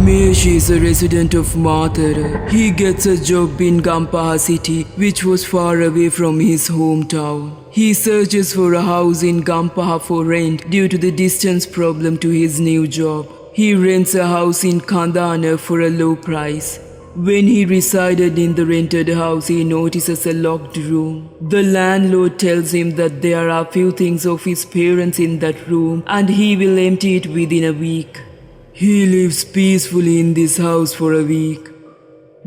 Nimesh is a resident of Mathura. He gets a job in Gampaha city, which was far away from his hometown. He searches for a house in Gampaha for rent due to the distance problem to his new job. He rents a house in Kandana for a low price. When he resided in the rented house, he notices a locked room. The landlord tells him that there are few things of his parents in that room and he will empty it within a week. He lives peacefully in this house for a week.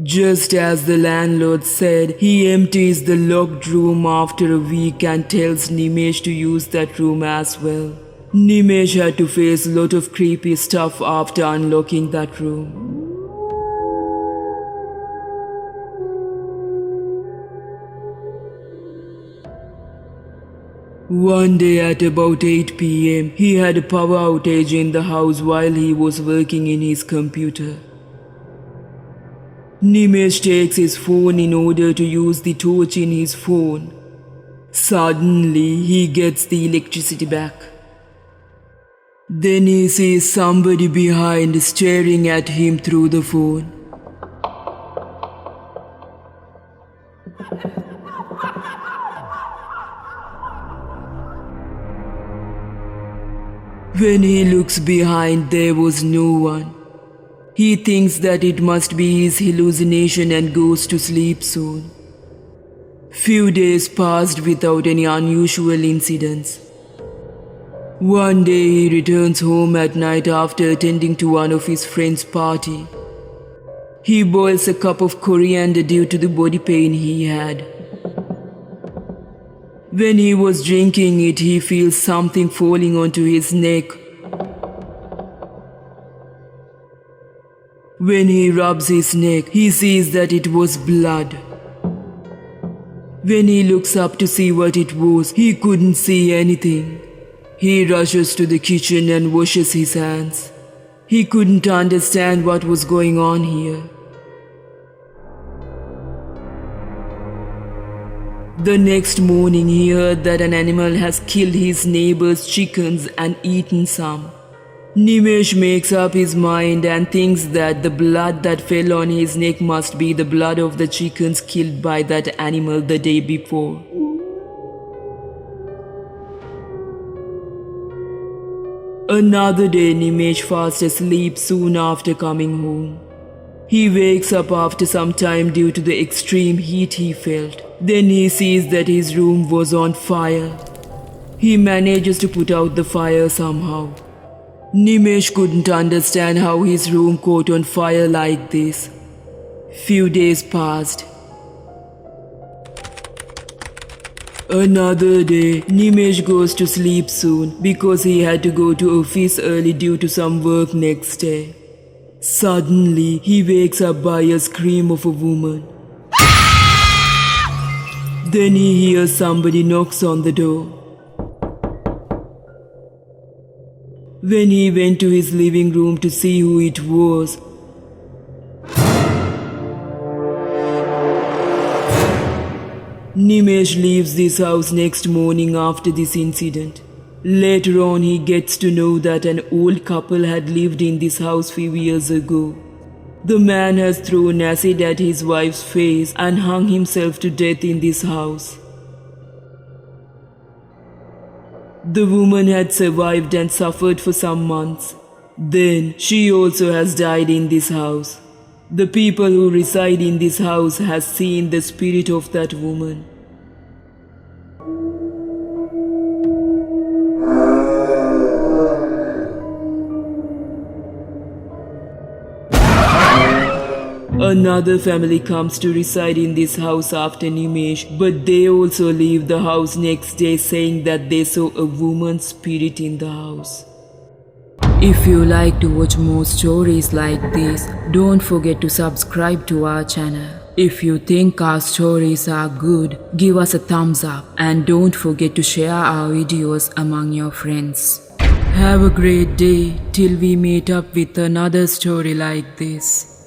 Just as the landlord said, he empties the locked room after a week and tells Nimesh to use that room as well. Nimesh had to face a lot of creepy stuff after unlocking that room. One day at about 8 p.m., he had a power outage in the house while he was working in his computer. Nimesh takes his phone in order to use the torch in his phone. Suddenly, he gets the electricity back. Then he sees somebody behind staring at him through the phone. When he looks behind, there was no one. He thinks that it must be his hallucination and goes to sleep soon. Few days passed without any unusual incidents. One day he returns home at night after attending to one of his friend's party. He boils a cup of coriander due to the body pain he had. When he was drinking it, he feels something falling onto his neck. When he rubs his neck, he sees that it was blood. When he looks up to see what it was, he couldn't see anything. He rushes to the kitchen and washes his hands. He couldn't understand what was going on here. The next morning, he heard that an animal has killed his neighbor's chickens and eaten some. Nimesh makes up his mind and thinks that the blood that fell on his neck must be the blood of the chickens killed by that animal the day before. Another day, Nimesh fast asleep soon after coming home. He wakes up after some time due to the extreme heat he felt. Then he sees that his room was on fire. He manages to put out the fire somehow. Nimesh couldn't understand how his room caught on fire like this. Few days passed. Another day, Nimesh goes to sleep soon because he had to go to office early due to some work next day. Suddenly, he wakes up by a scream of a woman. Then he hears somebody knocks on the door. When he went to his living room to see who it was, Nimesh leaves this house next morning after this incident. Later on, he gets to know that an old couple had lived in this house few years ago. The man has thrown acid at his wife's face and hung himself to death in this house. The woman had survived and suffered for some months. Then she also has died in this house. The people who reside in this house has seen the spirit of that woman. Another family comes to reside in this house after Nimesh, but they also leave the house next day saying that they saw a woman's spirit in the house. If you like to watch more stories like this, don't forget to subscribe to our channel. If you think our stories are good, give us a thumbs up and don't forget to share our videos among your friends. Have a great day till we meet up with another story like this.